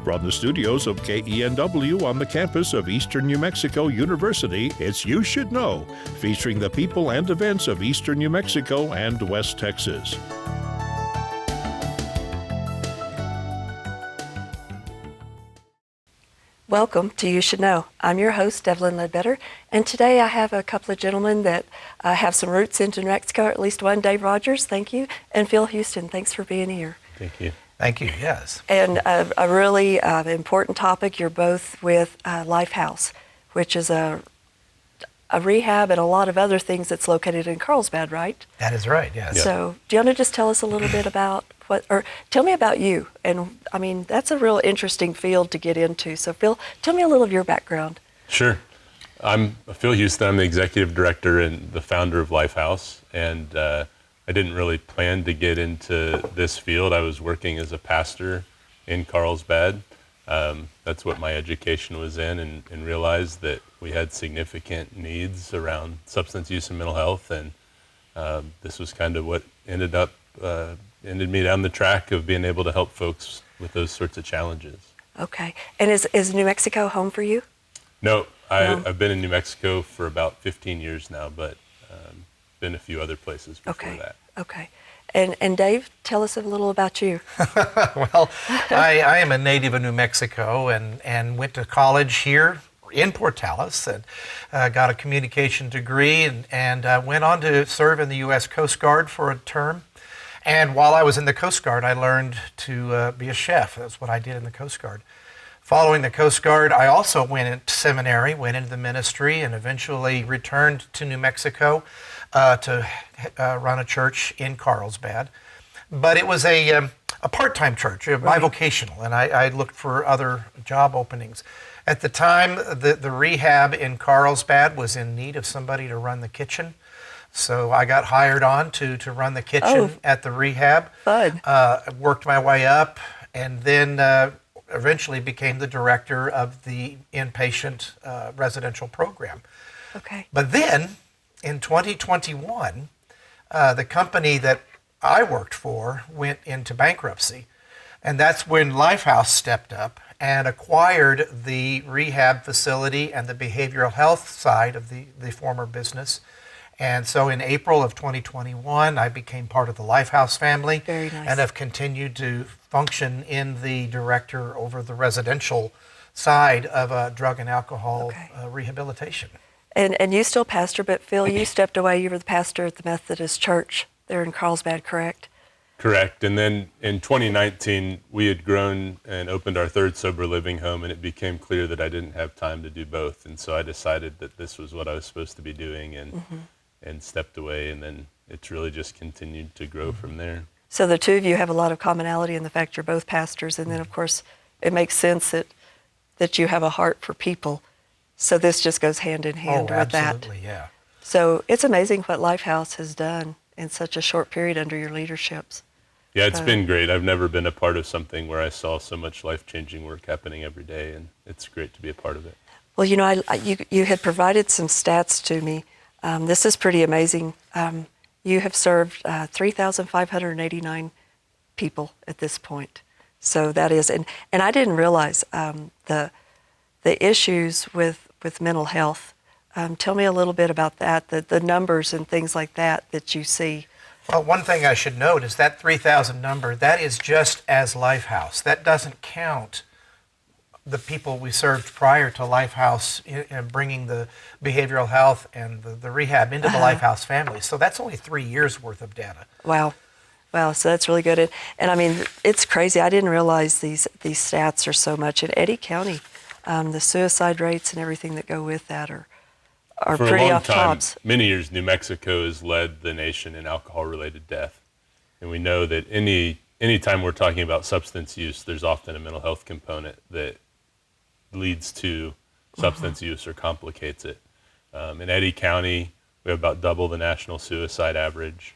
From the studios of KENW on the campus of Eastern New Mexico University, it's You Should Know, featuring the people and events of Eastern New Mexico and West Texas. Welcome to You Should Know. I'm your host, Evelyn Ledbetter, and today I have a couple of gentlemen that have some roots into New Mexico, at least one, Dave Rogers, thank you, and Phil Huston, thanks for being here. Thank you. Thank you, yes. And a really important topic, you're both with LifeHouse, which is a rehab and a lot of other things that's located in Carlsbad, right? That is right, yes. Yeah. So do you want to just tell us a little bit about tell me about you. And I mean, that's a real interesting field to get into. So Phil, tell me a little of your background. Sure. I'm Phil Huston. I'm the executive director and the founder of LifeHouse. And I didn't really plan to get into this field. I was working as a pastor in Carlsbad. That's what my education was in, and realized that we had significant needs around substance use and mental health. And this was kind of what ended me down the track of being able to help folks with those sorts of challenges. Okay. And is New Mexico home for you? No, I've been in New Mexico for about 15 years now, but been a few other places before that. Okay. And Dave, tell us a little about you. Well, I am a native of New Mexico and went to college here in Portales and got a communication degree and went on to serve in the U.S. Coast Guard for a term. And while I was in the Coast Guard, I learned to be a chef. That's what I did in the Coast Guard. Following the Coast Guard, I also went into seminary, went into the ministry, and eventually returned to New Mexico to run a church in Carlsbad. But it was a part-time church, bivocational, and I looked for other job openings. At the time, the rehab in Carlsbad was in need of somebody to run the kitchen. So I got hired on to run the kitchen at the rehab. Fun. Worked my way up, and then eventually became the director of the inpatient residential program. Okay. But then, in 2021, the company that I worked for went into bankruptcy. And that's when LifeHouse stepped up and acquired the rehab facility and the behavioral health side of the former business. And so in April of 2021, I became part of the LifeHouse family. Very nice. And have continued to function in the director over the residential side of drug and alcohol rehabilitation. And you still pastor, but Phil, you stepped away. You were the pastor at the Methodist Church there in Carlsbad, correct? Correct. And then in 2019, we had grown and opened our third sober living home, and it became clear that I didn't have time to do both. And so I decided that this was what I was supposed to be doing and stepped away. And then it's really just continued to grow from there. So the two of you have a lot of commonality in the fact you're both pastors. And then, of course, it makes sense that you have a heart for people. So this just goes hand in hand with that. Absolutely, yeah. So it's amazing what LifeHouse has done in such a short period under your leaderships. Yeah, it's been great. I've never been a part of something where I saw so much life-changing work happening every day, and it's great to be a part of it. Well, you know, you had provided some stats to me. This is pretty amazing. You have served 3,589 people at this point. So that is, and I didn't realize the issues with mental health. Tell me a little bit about that, the numbers and things like that you see. Well, one thing I should note is that 3,000 number, that is just as LifeHouse. That doesn't count the people we served prior to LifeHouse and bringing the behavioral health and the rehab into the LifeHouse family. So that's only 3 years worth of data. Wow. So that's really good. And I mean, it's crazy. I didn't realize these stats are so much. In Eddy County, the suicide rates and everything that go with that are pretty off tops. Many years, New Mexico has led the nation in alcohol-related death. And we know that anytime we're talking about substance use, there's often a mental health component that leads to substance use or complicates it. In Eddy County, we have about double the national suicide average.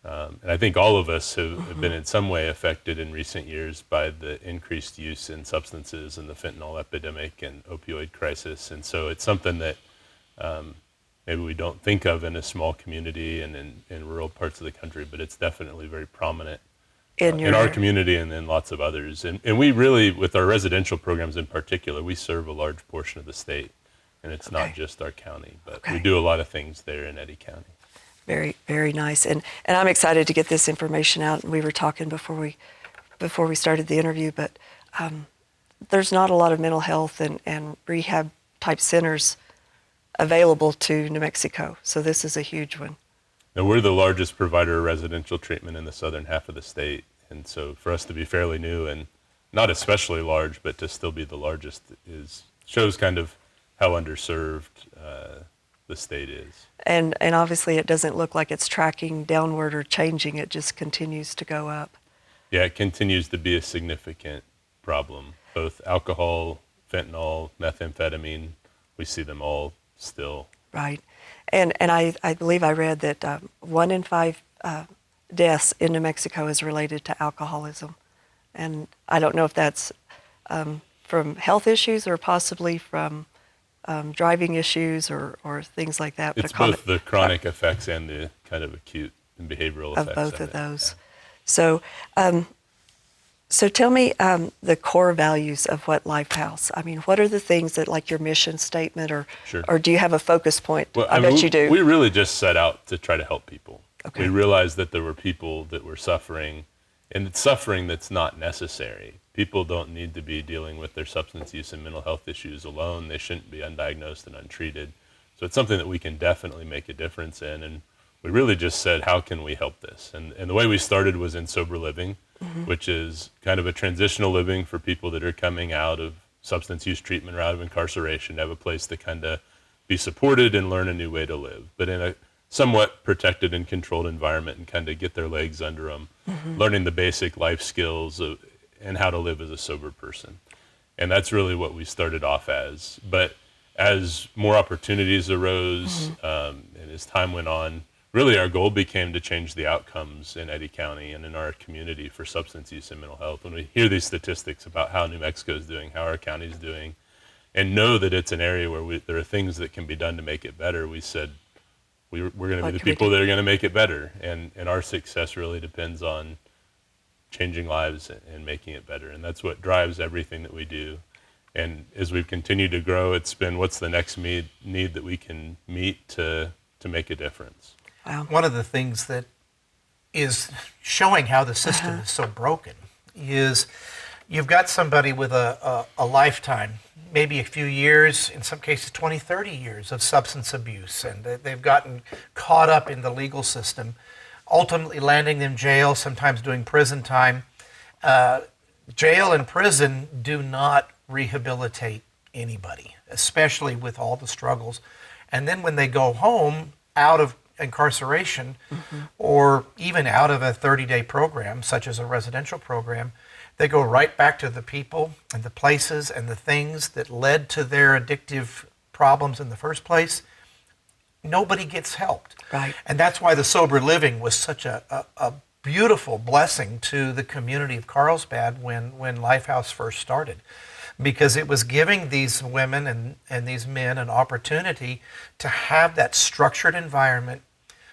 And I think all of us have been in some way affected in recent years by the increased use in substances and the fentanyl epidemic and opioid crisis. And so it's something that maybe we don't think of in a small community and in rural parts of the country, but it's definitely very prominent in our community and in lots of others. And we really, with our residential programs in particular, we serve a large portion of the state. And it's not just our county, but we do a lot of things there in Eddy County. Very, very nice. And I'm excited to get this information out. We were talking before we started the interview, but there's not a lot of mental health and rehab type centers available to New Mexico. So this is a huge one. Now, we're the largest provider of residential treatment in the southern half of the state. And so for us to be fairly new and not especially large, but to still be the largest shows kind of how underserved the state is. And obviously it doesn't look like it's tracking downward or changing. It just continues to go up. Yeah, it continues to be a significant problem. Both alcohol, fentanyl, methamphetamine, we see them all still. Right. And I believe I read that 1 in 5 deaths in New Mexico is related to alcoholism. And I don't know if that's from health issues or possibly from driving issues or things like that. It's both the chronic effects and the kind of acute and behavioral effects of both of it. those. Yeah. So tell me the core values of what LifeHouse. I mean, what are the things that, like your mission statement, or do you have a focus point? Well, I bet you do. We really just set out to try to help people. Okay. We realized that there were people that were suffering, and it's suffering that's not necessary. People don't need to be dealing with their substance use and mental health issues alone. They shouldn't be undiagnosed and untreated. So it's something that we can definitely make a difference in. And we really just said, how can we help this? And the way we started was in sober living, which is kind of a transitional living for people that are coming out of substance use treatment or out of incarceration, to have a place to kind of be supported and learn a new way to live, but in a somewhat protected and controlled environment, and kind of get their legs under them, learning the basic life skills and how to live as a sober person. And that's really what we started off as. But as more opportunities arose and as time went on, really our goal became to change the outcomes in Eddy County and in our community for substance use and mental health. When we hear these statistics about how New Mexico is doing, how our county is doing, and know that it's an area where there are things that can be done to make it better, we said we're going to be the people that are going to make it better. And our success really depends on changing lives and making it better. And that's what drives everything that we do. And as we've continued to grow, it's been what's the next need that we can meet to make a difference. Wow. One of the things that is showing how the system is so broken is you've got somebody with a lifetime, maybe a few years, in some cases 20, 30 years of substance abuse, and they've gotten caught up in the legal system, ultimately landing in jail, sometimes doing prison time. Jail and prison do not rehabilitate anybody, especially with all the struggles. And then when they go home out of incarceration or even out of a 30-day program, such as a residential program, they go right back to the people and the places and the things that led to their addictive problems in the first place. Nobody gets helped. Right. And that's why the sober living was such a beautiful blessing to the community of Carlsbad when LifeHouse first started, because it was giving these women and these men an opportunity to have that structured environment,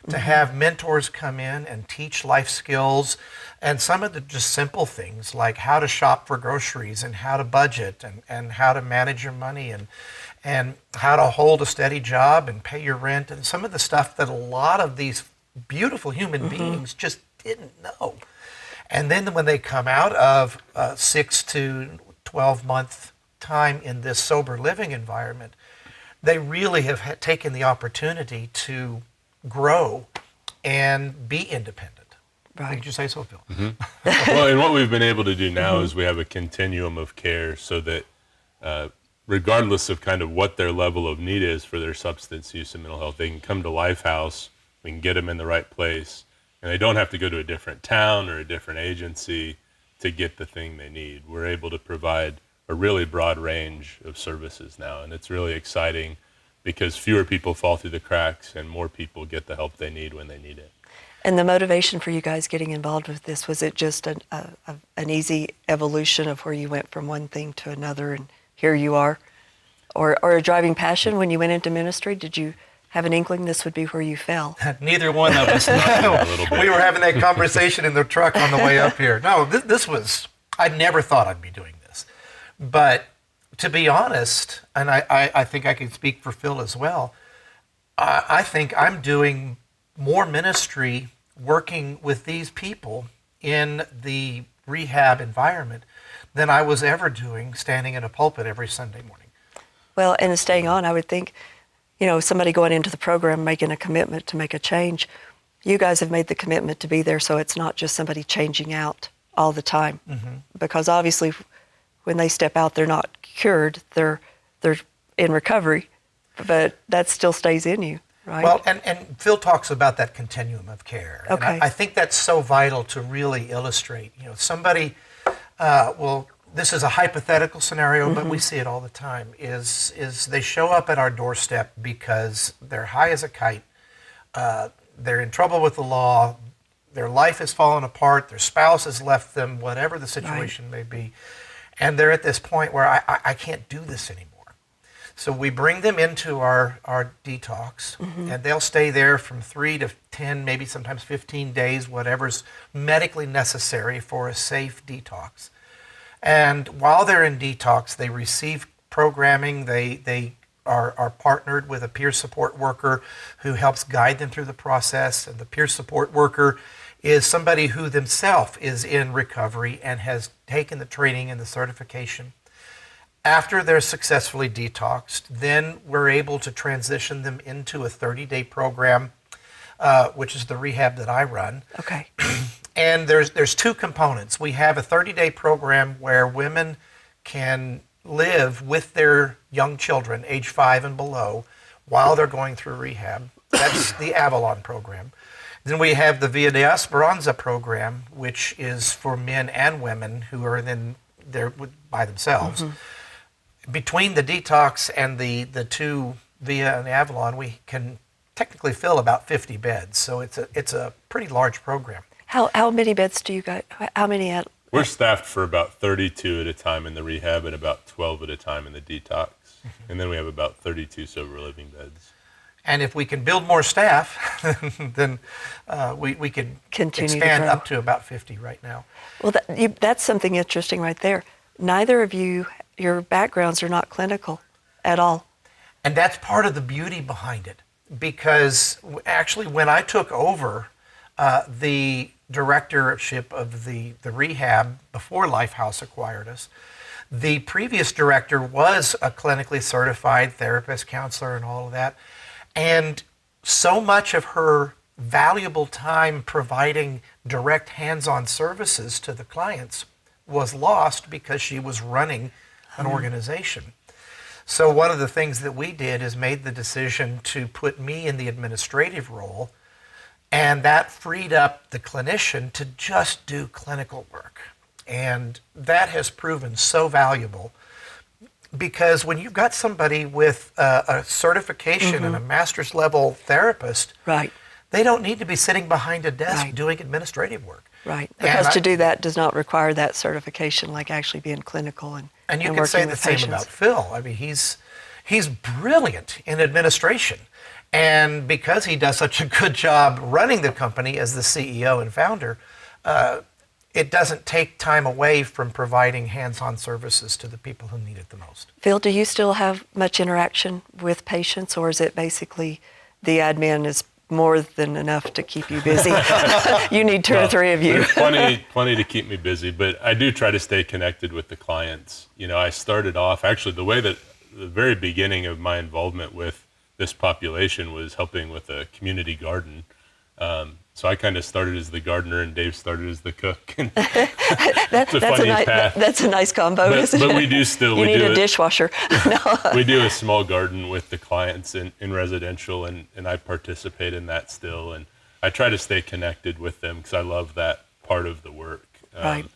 to have mentors come in and teach life skills and some of the just simple things like how to shop for groceries and how to budget and how to manage your money and how to hold a steady job and pay your rent, and some of the stuff that a lot of these beautiful human beings just didn't know. And then when they come out of 6 to 12-month time in this sober living environment, they really have taken the opportunity to grow and be independent. Right. Would you say so, Phil? Well, and what we've been able to do now is we have a continuum of care so that regardless of kind of what their level of need is for their substance use and mental health, they can come to LifeHouse, we can get them in the right place, and they don't have to go to a different town or a different agency to get the thing they need. We're able to provide a really broad range of services now, and it's really exciting because fewer people fall through the cracks and more people get the help they need when they need it. And the motivation for you guys getting involved with this, was it just an easy evolution of where you went from one thing to another and here you are? Or a driving passion when you went into ministry? Did you have an inkling this would be where you fell? Neither one of us. No. A little bit. We were having that conversation in the truck on the way up here. No, this was, I never thought I'd be doing this. But to be honest, and I think I can speak for Phil as well, I think I'm doing more ministry working with these people in the rehab environment than I was ever doing standing in a pulpit every Sunday morning. Well, and staying on, I would think, somebody going into the program making a commitment to make a change, you guys have made the commitment to be there, so it's not just somebody changing out all the time. Mm-hmm. Because obviously, when they step out, they're not cured, they're in recovery, but that still stays in you, right? Well, and Phil talks about that continuum of care. Okay. And I think that's so vital to really illustrate. Somebody this is a hypothetical scenario, but we see it all the time, is they show up at our doorstep because they're high as a kite, they're in trouble with the law, their life has fallen apart, their spouse has left them, whatever the situation may be, and they're at this point where I can't do this anymore. So we bring them into our detox, and they'll stay there from 3 to 10, maybe sometimes 15 days, whatever's medically necessary for a safe detox. And while they're in detox, they receive programming. They are partnered with a peer support worker who helps guide them through the process. And the peer support worker is somebody who themselves is in recovery and has taken the training and the certification. After they're successfully detoxed, then we're able to transition them into a 30-day program, which is the rehab that I run. Okay. And there's two components. We have a 30-day program where women can live with their young children, age 5 and below, while they're going through rehab. That's the Avalon program. Then we have the Via de Esperanza program, which is for men and women who are then there by themselves. Between the detox and the two Via and Avalon, we can technically fill about 50 beds. So it's a pretty large program. How many beds do you got? How many We're staffed for about 32 at a time in the rehab and about 12 at a time in the detox. And then we have about 32 sober living beds. And if we can build more staff, then we could Continue to expand grow. up to about 50 right now. Well, that's something interesting right there. Neither of you, your backgrounds are not clinical at all. And that's part of the beauty behind it. Because actually when I took over the directorship of the rehab before LifeHouse acquired us, the previous director was a clinically certified therapist, counselor, and all of that. And so much of her valuable time providing direct hands-on services to the clients was lost because she was running an organization. So one of the things that we did is made the decision to put me in the administrative role, and that freed up the clinician to just do clinical work. And that has proven so valuable because when you've got somebody with a certification and a master's level therapist, Right. they don't need to be sitting behind a desk doing administrative work. Right. And Because to do that does not require that certification, like actually being clinical and you and can say working the with same patients. about Phil. I mean, he's brilliant in administration. And because he does such a good job running the company as the CEO and founder, it doesn't take time away from providing hands-on services to the people who need it the most. Phil, do you still have much interaction with patients, or is it basically the admin is more than enough to keep you busy? You need two or three of you. There's plenty to keep me busy, but I do try to stay connected with the clients. I started off, actually, the way that the very beginning of my involvement with this population was helping with a community garden. So I kind of started as the gardener and Dave started as the cook. And it's a funny path. That's a nice combo, isn't it? But we do still. You need a dishwasher. No. We do a small garden with the clients in residential, and I participate in that still. And I try to stay connected with them because I love that part of the work. Right.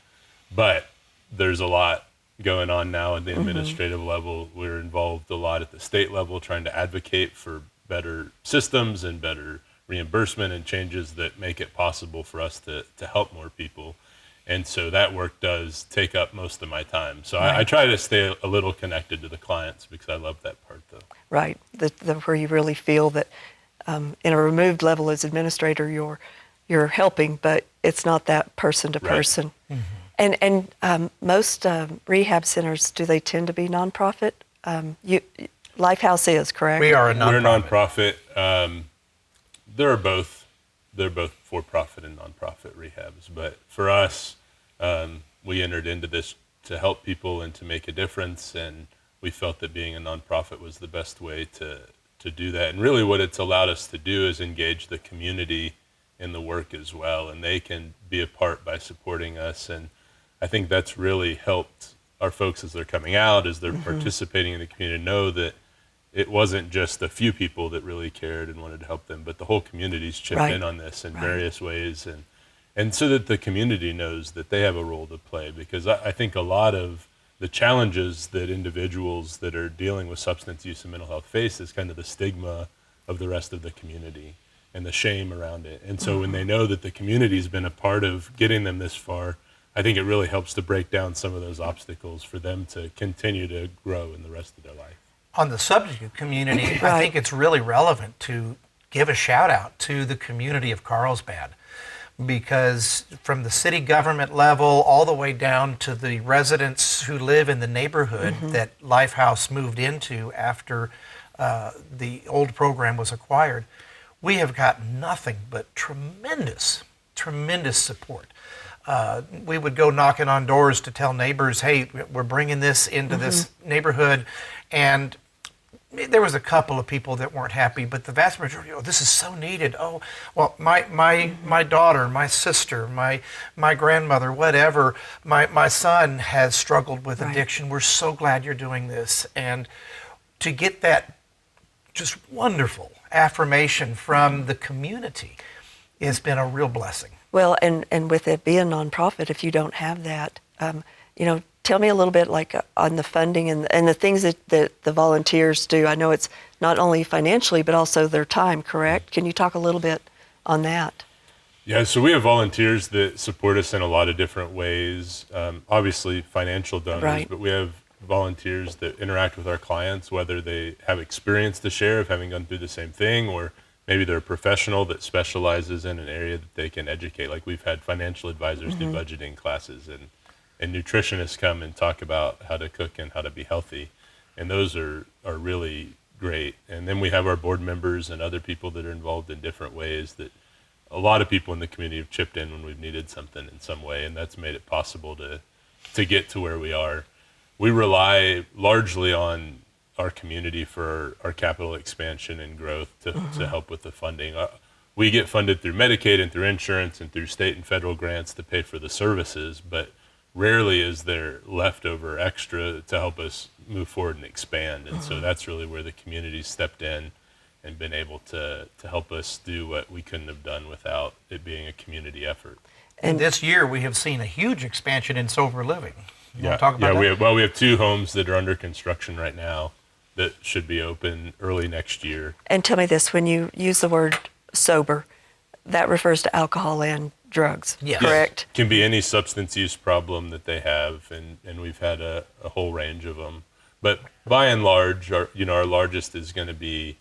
But there's a lot going on now at the administrative level. We're involved a lot at the state level trying to advocate for better systems and better reimbursement and changes that make it possible for us to help more people. And so that work does take up most of my time. So Right. I try to stay a little connected to the clients because I love that part, though. Right, where you really feel that in a removed level as administrator, you're helping, but it's not that person to Right. person. And most rehab centers, do they tend to be nonprofit? LifeHouse is, correct? We are a We're a nonprofit. nonprofit. They're both for-profit and nonprofit rehabs. But for us, we entered into this to help people and to make a difference, and we felt that being a nonprofit was the best way to do that. And really what it's allowed us to do is engage the community in the work as well, and they can be a part by supporting us. And I think that's really helped our folks as they're coming out, as they're participating in the community, know that it wasn't just a few people that really cared and wanted to help them, but the whole community's chipped Right. in on this in Right. various ways, and so that the community knows that they have a role to play. Because I think a lot of the challenges that individuals that are dealing with substance use and mental health face is kind of the stigma of the rest of the community and the shame around it. And so when they know that the community's been a part of getting them this far, I think it really helps to break down some of those obstacles for them to continue to grow in the rest of their life. On the subject of community, I Right. think it's really relevant to give a shout out to the community of Carlsbad, because from the city government level all the way down to the residents who live in the neighborhood that LifeHouse moved into after the old program was acquired, we have got nothing but tremendous support. We would go knocking on doors to tell neighbors, hey, we're bringing this into this neighborhood. And there was a couple of people that weren't happy, but the vast majority, oh, this is so needed. Oh, well, my daughter, my sister, my grandmother, whatever, my son has struggled with Right. addiction. We're so glad you're doing this. And to get that just wonderful affirmation from the community has been a real blessing. Well, and with it being nonprofit, if you don't have that, tell me a little bit like on the funding and the things that the volunteers do. I know it's not only financially, but also their time, correct? Can you talk a little bit on that? Yeah, so we have volunteers that support us in a lot of different ways. Obviously, financial donors, Right. but we have volunteers that interact with our clients, whether they have experience to share of having gone through the same thing, or maybe they're a professional that specializes in an area that they can educate. Like we've had financial advisors do budgeting classes, and nutritionists come and talk about how to cook and how to be healthy. And those are really great. And then we have our board members and other people that are involved in different ways that a lot of people in the community have chipped in when we've needed something in some way, and that's made it possible to get to where we are. We rely largely on our community for our capital expansion and growth to help with the funding. We get funded through Medicaid and through insurance and through state and federal grants to pay for the services, but rarely is there leftover extra to help us move forward and expand. And so that's really where the community stepped in and been able to help us do what we couldn't have done without it being a community effort. And this year we have seen a huge expansion in sober living. You want to talk about that? We have 2 homes that are under construction right now that should be open early next year. And tell me this, when you use the word sober, that refers to alcohol and drugs, Yes. correct? Can be any substance use problem that they have, and we've had a whole range of them. But by and large, our largest is going to be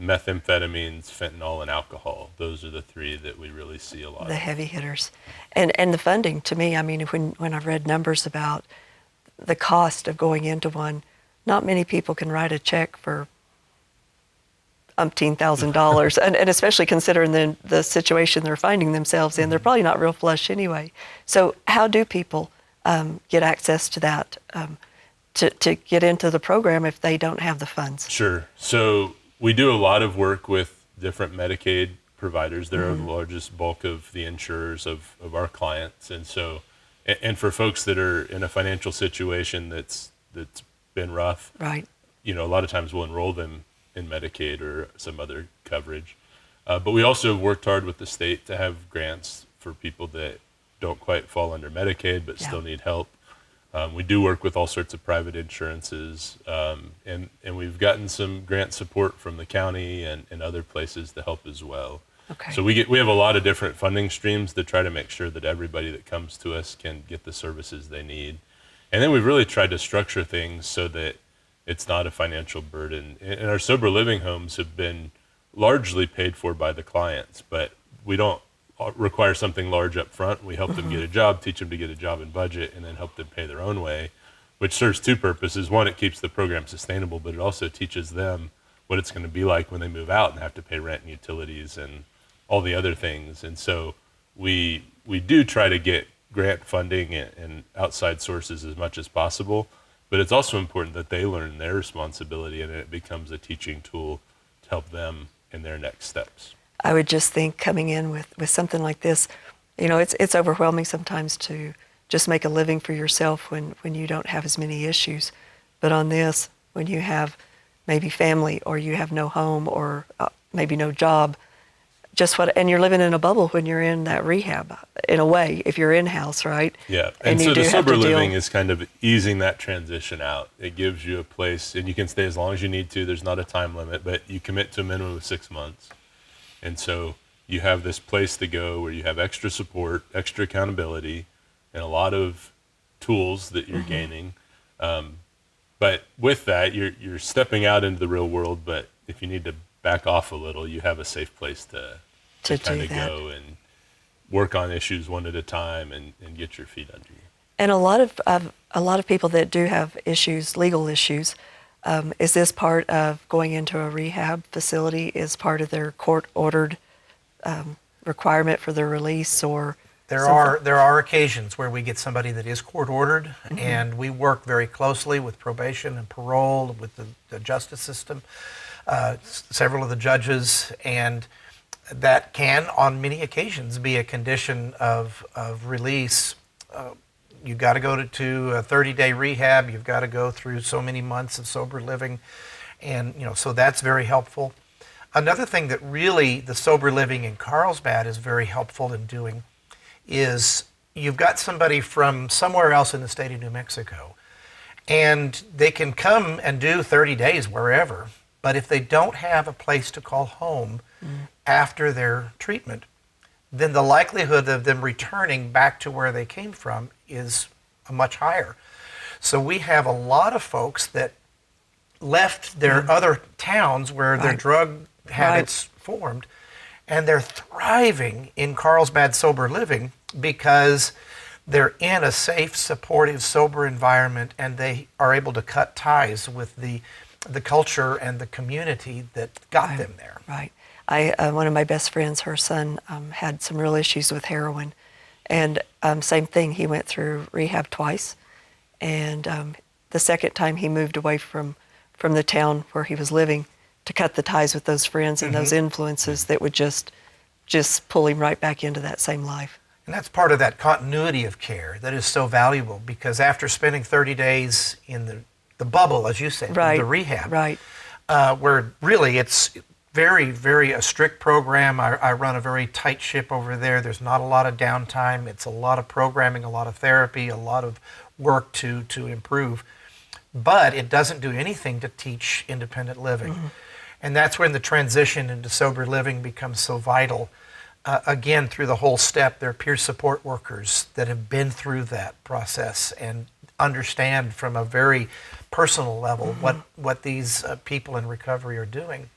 methamphetamines, fentanyl, and alcohol. Those are the 3 that we really see a lot The of. heavy hitters. And the funding, to me, I mean, when I've read numbers about the cost of going into one, not many people can write a check for $1,000, and especially considering the situation they're finding themselves in. They're probably not real flush anyway. So how do people get access to that, to get into the program if they don't have the funds? Sure. So we do a lot of work with different Medicaid providers. They're the largest bulk of the insurers of our clients. And so, and for folks that are in a financial situation that's been rough, Right. a lot of times we'll enroll them in Medicaid or some other coverage. But we also have worked hard with the state to have grants for people that don't quite fall under Medicaid but still need help. We do work with all sorts of private insurances, and we've gotten some grant support from the county and other places to help as well. Okay. So we have a lot of different funding streams to try to make sure that everybody that comes to us can get the services they need. And then we've really tried to structure things so that it's not a financial burden. And our sober living homes have been largely paid for by the clients, but we don't require something large up front. We help them get a job, teach them to get a job and budget, and then help them pay their own way, which serves two purposes. One, it keeps the program sustainable, but it also teaches them what it's going to be like when they move out and have to pay rent and utilities and all the other things. And so we do try to get grant funding and outside sources as much as possible, but it's also important that they learn their responsibility and it becomes a teaching tool to help them in their next steps. I would just think coming in with something like this, it's overwhelming sometimes to just make a living for yourself when you don't have as many issues. But on this, when you have maybe family or you have no home or maybe no job, and you're living in a bubble when you're in that rehab, in a way, if you're in-house, right? Yeah, and so the sober living is kind of easing that transition out. It gives you a place, and you can stay as long as you need to. There's not a time limit, but you commit to a minimum of 6 months. And so you have this place to go where you have extra support, extra accountability, and a lot of tools that you're gaining. But with that, you're stepping out into the real world, but if you need to back off a little, you have a safe place to kind of go and work on issues one at a time and get your feet under you. And a lot of people that do have issues, legal issues, is this part of going into a rehab facility? Is part of their court-ordered requirement for their release, or there are occasions where we get somebody that is court-ordered, and we work very closely with probation and parole, with the justice system, several of the judges, and that can, on many occasions, be a condition of release. You've got to go to a 30-day rehab. You've got to go through so many months of sober living, and so that's very helpful. Another thing that really the sober living in Carlsbad is very helpful in doing is you've got somebody from somewhere else in the state of New Mexico, and they can come and do 30 days wherever, but if they don't have a place to call home after their treatment, then the likelihood of them returning back to where they came from is much higher. So we have a lot of folks that left their other towns where their drug habits formed, and they're thriving in Carlsbad sober living because they're in a safe, supportive, sober environment, and they are able to cut ties with the culture and the community that got them there. Right. One of my best friends, her son had some real issues with heroin, and same thing. He went through rehab twice, and the second time he moved away from the town where he was living to cut the ties with those friends and those influences that would just pull him right back into that same life. And that's part of that continuity of care that is so valuable, because after spending 30 days in the bubble, as you said, the rehab, where really it's very, very a strict program. I run a very tight ship over there. There's not a lot of downtime. It's a lot of programming, a lot of therapy, a lot of work to improve. But it doesn't do anything to teach independent living. And that's when the transition into sober living becomes so vital. Again, through the whole step, there are peer support workers that have been through that process and understand from a very personal level what these people in recovery are doing.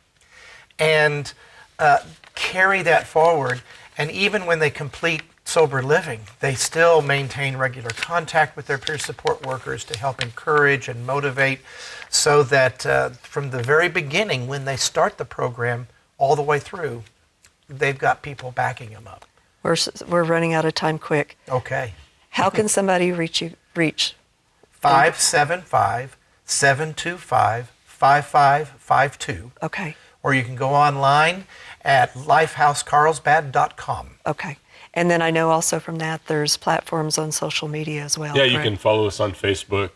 And carry that forward. And even when they complete sober living, they still maintain regular contact with their peer support workers to help encourage and motivate, so that from the very beginning, when they start the program, all the way through, they've got people backing them up. We're running out of time quick. Okay. How can somebody reach you? 575-725-5552. Okay. Or you can go online at lifehousecarlsbad.com. Okay. And then I know also from that there's platforms on social media as well. Yeah, correct? you can follow us on Facebook,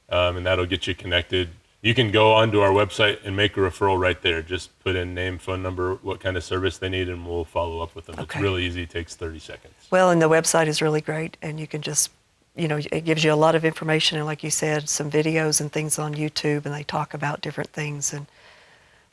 and that'll get you connected. You can go onto our website and make a referral right there. Just put in name, phone number, what kind of service they need, and we'll follow up with them. Okay. It's really easy. It takes 30 seconds. Well, and the website is really great, and you can just, it gives you a lot of information, and like you said, some videos and things on YouTube, and they talk about different things. And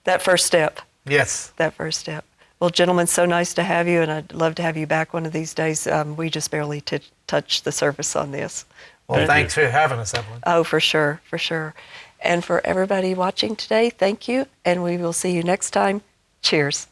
that first step. Yes. That first step. Well, gentlemen, so nice to have you, and I'd love to have you back one of these days. We just barely touched the surface on this. Well, Thank thanks for having us, Evelyn. Oh, for sure, for sure. And for everybody watching today, thank you, and we will see you next time. Cheers.